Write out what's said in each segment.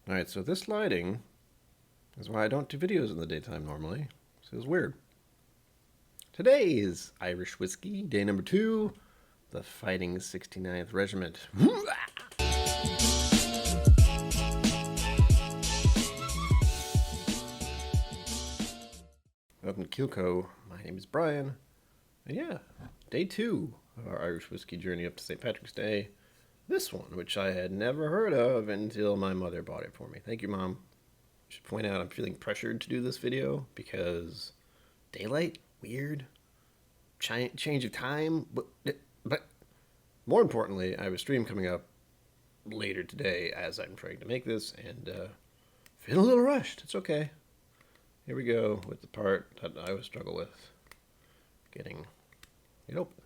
Alright, so this lighting is why I don't do videos in the daytime normally. So it's weird. Today is Irish Whiskey, day number 2, the Fighting 69th Regiment. Welcome to KIllco. My name is Brian. And yeah, day 2 of our Irish Whiskey journey up to St. Patrick's Day. This one, which I had never heard of until my mother bought it for me. Thank you, Mom. I should point out I'm feeling pressured to do this video because daylight, weird, change of time, but more importantly, I have a stream coming up later today as I'm trying to make this and feeling a little rushed. It's okay. Here we go with the part that I always struggle with, getting it open.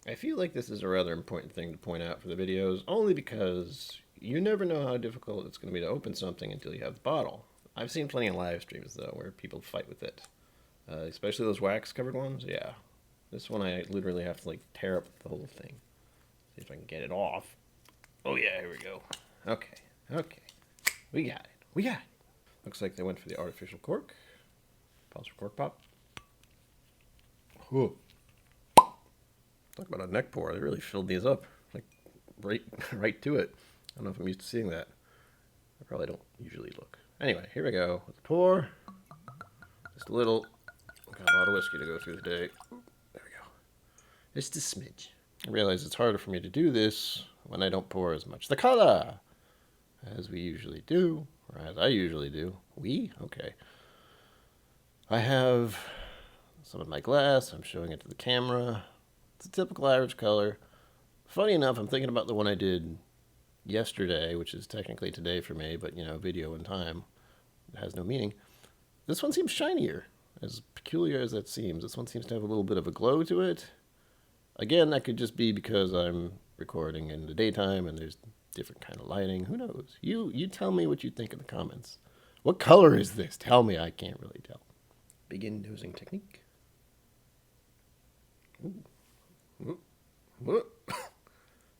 I feel like this is a rather important thing to point out for the videos, only because you never know how difficult it's going to be to open something until you have the bottle. I've seen plenty of live streams, though, where people fight with it. Especially those wax-covered ones, yeah. This one I literally have to, like, tear up the whole thing. See if I can get it off. Oh, yeah, here we go. Okay. We got it. Looks like they went for the artificial cork. Pause for cork pop. Whoa. Talk about a neck pour. They really filled these up, like right to it. I don't know if I'm used to seeing that. I probably don't usually look. Anyway, here we go with the pour. Just a little. Got a lot of whiskey to go through today. There we go. Just a smidge. I realize it's harder for me to do this when I don't pour as much the color as we usually do, or as I usually do. Okay. I have some in my glass. I'm showing it to the camera. It's a typical Irish color. Funny enough, I'm thinking about the one I did yesterday, which is technically today for me, but, you know, video and time, it has no meaning. This one seems shinier, as peculiar as that seems. This one seems to have a little bit of a glow to it. Again, that could just be because I'm recording in the daytime and there's different kind of lighting. Who knows? You tell me what you think in the comments. What color is this? Tell me. I can't really tell. Begin dosing technique. Ooh.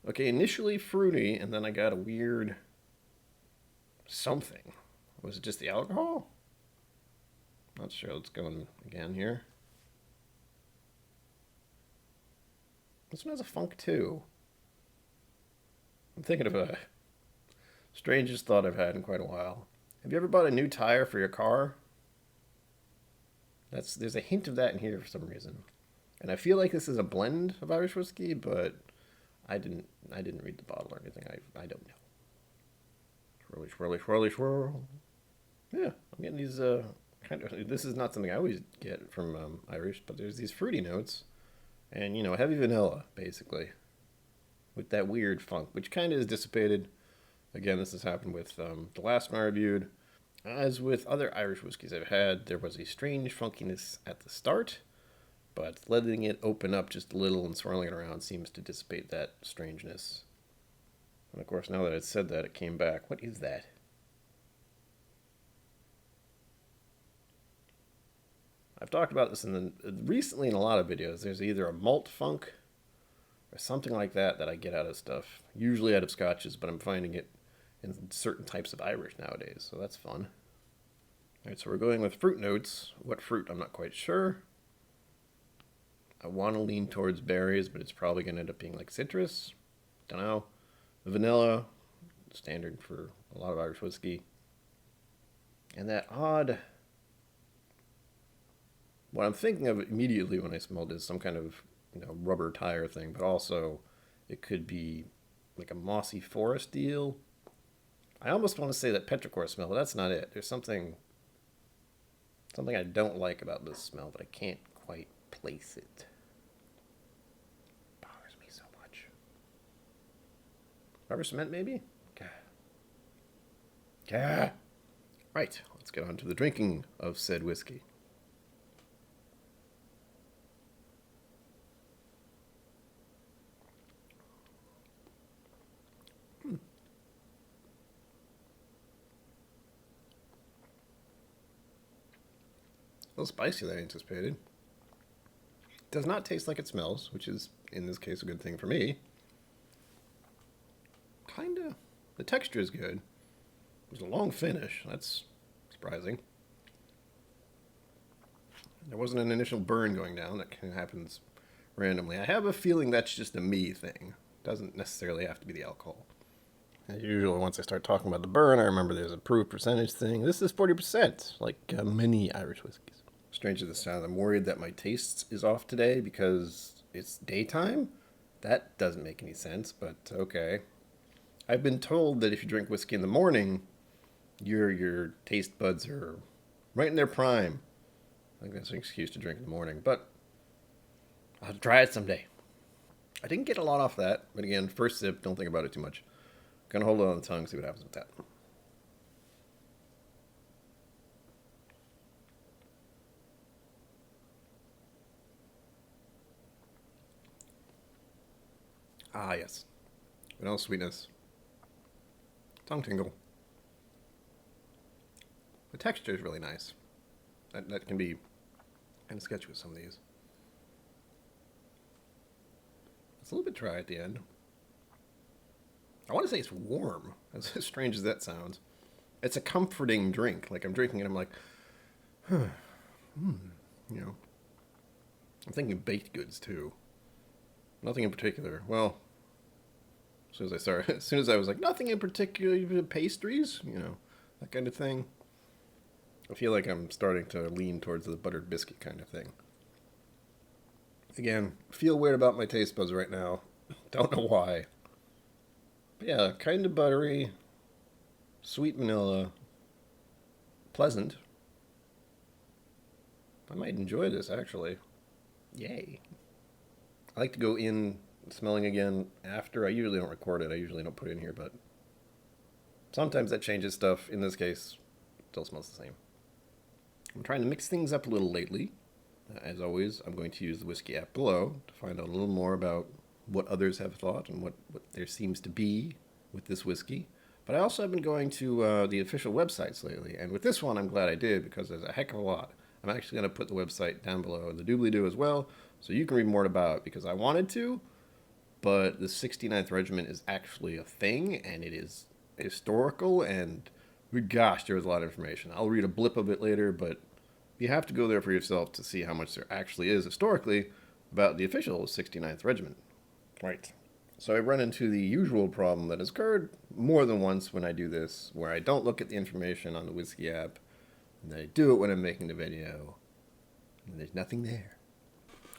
Okay, initially fruity, and then I got a weird something. Was it just the alcohol? Not sure. Let's go in again here. This one has a funk too. I'm thinking of a strangest thought I've had in quite a while. Have you ever bought a new tire for your car? There's a hint of that in here for some reason. And I feel like this is a blend of Irish whiskey, but I didn't read the bottle or anything. I don't know. Swirly. Yeah, I'm getting these kind of. This is not something I always get from Irish, but there's these fruity notes, and heavy vanilla basically, with that weird funk, which kind of is dissipated. Again, this has happened with the last one I reviewed. As with other Irish whiskeys I've had, there was a strange funkiness at the start. But letting it open up just a little and swirling it around seems to dissipate that strangeness. And of course, now that I'd said that, it came back. What is that? I've talked about this recently in a lot of videos. There's either a malt funk or something like that I get out of stuff. Usually out of scotches, but I'm finding it in certain types of Irish nowadays, so that's fun. Alright, so we're going with fruit notes. What fruit? I'm not quite sure. I want to lean towards berries, but it's probably going to end up being like citrus. Don't know. The vanilla, standard for a lot of Irish whiskey. And that odd... What I'm thinking of immediately when I smelled is some kind of rubber tire thing, but also it could be like a mossy forest deal. I almost want to say that petrichor smell, but that's not it. There's something I don't like about this smell, but I can't quite place it. Rubber cement, maybe? Yeah. Right, let's get on to the drinking of said whiskey. A little spicier than I anticipated. Does not taste like it smells, which is, in this case, a good thing for me. Kinda. The texture is good. There's a long finish. That's surprising. There wasn't an initial burn going down. That kind of happens randomly. I have a feeling that's just a me thing. Doesn't necessarily have to be the alcohol. As usual, once I start talking about the burn, I remember there's a proof percentage thing. This is 40%, like many Irish whiskeys. Strange as this sounds, I'm worried that my taste is off today because it's daytime. That doesn't make any sense, but okay. I've been told that if you drink whiskey in the morning, your taste buds are right in their prime. I think that's an excuse to drink in the morning, but I'll try it someday. I didn't get a lot off that, but again, first sip, don't think about it too much. Gonna hold it on the tongue, see what happens with that. Ah, yes. Vanilla sweetness. Tongue tingle. The texture is really nice. That can be kind of sketchy with some of these. It's a little bit dry at the end. I want to say it's warm, as strange as that sounds. It's a comforting drink. Like, I'm drinking it, I'm like, you know. I'm thinking baked goods, too. Nothing in particular. Well, as soon as I was like, nothing in particular, even pastries, that kind of thing. I feel like I'm starting to lean towards the buttered biscuit kind of thing. Again, feel weird about my taste buds right now. Don't know why. But yeah, kind of buttery, sweet vanilla, pleasant. I might enjoy this, actually. Yay. I like to go in smelling again after. I usually don't record it. I usually don't put it in here, but sometimes that changes stuff. In this case, it still smells the same. I'm trying to mix things up a little lately. As always, I'm going to use the Whizzky App below to find out a little more about what others have thought and what there seems to be with this whiskey. But I also have been going to the official websites lately, and with this one I'm glad I did because there's a heck of a lot. I'm actually going to put the website down below in the doobly-doo as well, so you can read more about it because I wanted to, but the 69th Regiment is actually a thing, and it is historical, and gosh, there was a lot of information. I'll read a blip of it later, but you have to go there for yourself to see how much there actually is historically about the official 69th Regiment. Right. So I run into the usual problem that has occurred more than once when I do this, where I don't look at the information on the Whizzky App, and then I do it when I'm making the video, and there's nothing there.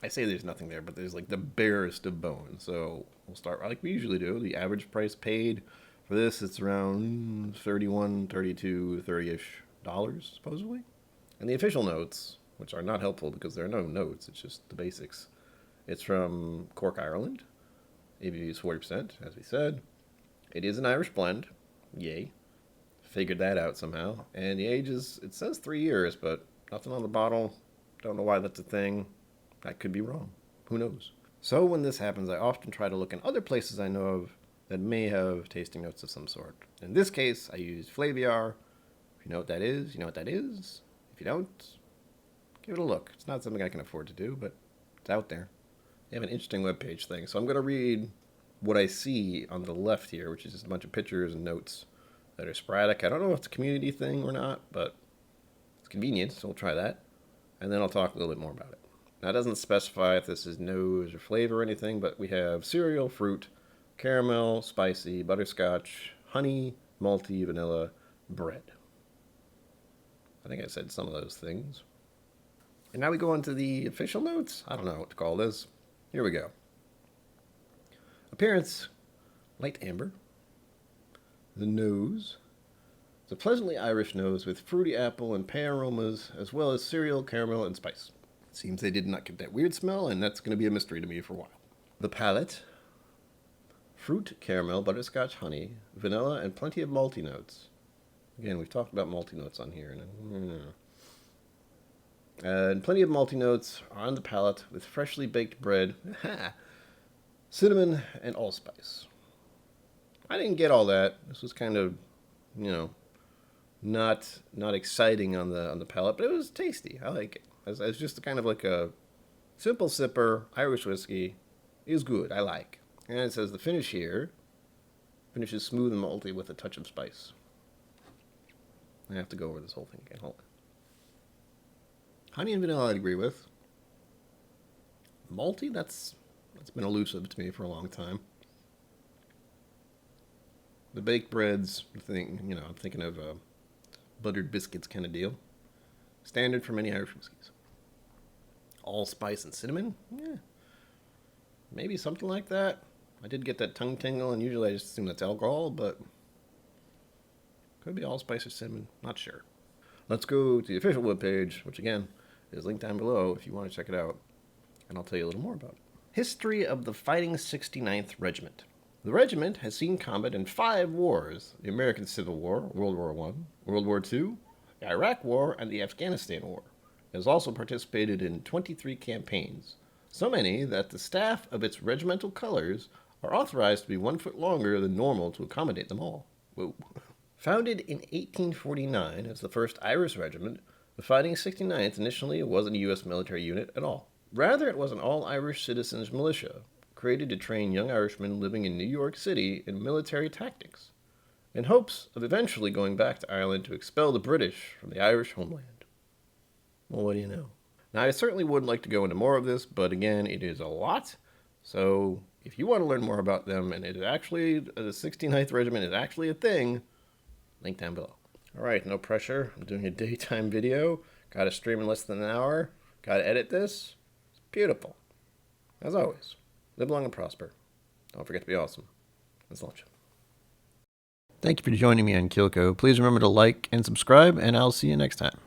I say there's nothing there, but there's like the barest of bones. So we'll start like we usually do. The average price paid for this, it's around $31, $32, $30-ish, supposedly. And the official notes, which are not helpful because there are no notes, it's just the basics. It's from Cork, Ireland. ABV is 40%, as we said. It is an Irish blend. Yay. Figured that out somehow. And the age is, it says 3 years, but nothing on the bottle. Don't know why that's a thing. That could be wrong. Who knows? So when this happens, I often try to look in other places I know of that may have tasting notes of some sort. In this case, I use Flaviar. If you know what that is, you know what that is. If you don't, give it a look. It's not something I can afford to do, but it's out there. They have an interesting webpage thing. So I'm going to read what I see on the left here, which is just a bunch of pictures and notes that are sporadic. I don't know if it's a community thing or not, but it's convenient, so we'll try that. And then I'll talk a little bit more about it. Now, it doesn't specify if this is nose or flavor or anything, but we have cereal, fruit, caramel, spicy, butterscotch, honey, malty, vanilla, bread. I think I said some of those things. And now we go on to the official notes. I don't know what to call this. Here we go. Appearance, light amber. The nose. It's a pleasantly Irish nose with fruity apple and pear aromas, as well as cereal, caramel, and spice. It seems they did not get that weird smell, and that's going to be a mystery to me for a while. The palate. Fruit, caramel, butterscotch, honey, vanilla, and plenty of malty notes. Again, we've talked about malty notes on here. And plenty of malty notes are on the palate with freshly baked bread, cinnamon, and allspice. I didn't get all that. This was kind of, not exciting on the palate, but it was tasty. I like it. It's just kind of like a simple sipper Irish whiskey. Is good. I like. And it says the finish here Finishes smooth and malty with a touch of spice. I have to go over this whole thing again. Hold on. Honey and vanilla I'd agree with. Malty, that's been elusive to me for a long time. The baked breads, I'm thinking of buttered biscuits kind of deal. Standard for many Irish whiskies. Allspice and cinnamon? Yeah. Maybe something like that. I did get that tongue tingle, and usually I just assume that's alcohol, but could be allspice or cinnamon. Not sure. Let's go to the official webpage, which again is linked down below if you want to check it out, and I'll tell you a little more about it. History of the Fighting 69th Regiment. The regiment has seen combat in 5 wars: the American Civil War, World War I, World War II, the Iraq War, and the Afghanistan War. It has also participated in 23 campaigns, so many that the staff of its regimental colors are authorized to be 1 foot longer than normal to accommodate them all. Whoa. Founded in 1849 as the first Irish regiment, the Fighting 69th initially wasn't a U.S. military unit at all. Rather, it was an all-Irish citizens militia, created to train young Irishmen living in New York City in military tactics, in hopes of eventually going back to Ireland to expel the British from the Irish homeland. Well, what do you know? Now, I certainly would like to go into more of this, but again, it is a lot. So, if you want to learn more about them, and it is actually, the 69th Regiment is actually a thing, link down below. Alright, no pressure. I'm doing a daytime video. Got to stream in less than an hour. Got to edit this. It's beautiful. As always, live long and prosper. Don't forget to be awesome. Let's launch. Thank you for joining me on KIllco. Please remember to like and subscribe, and I'll see you next time.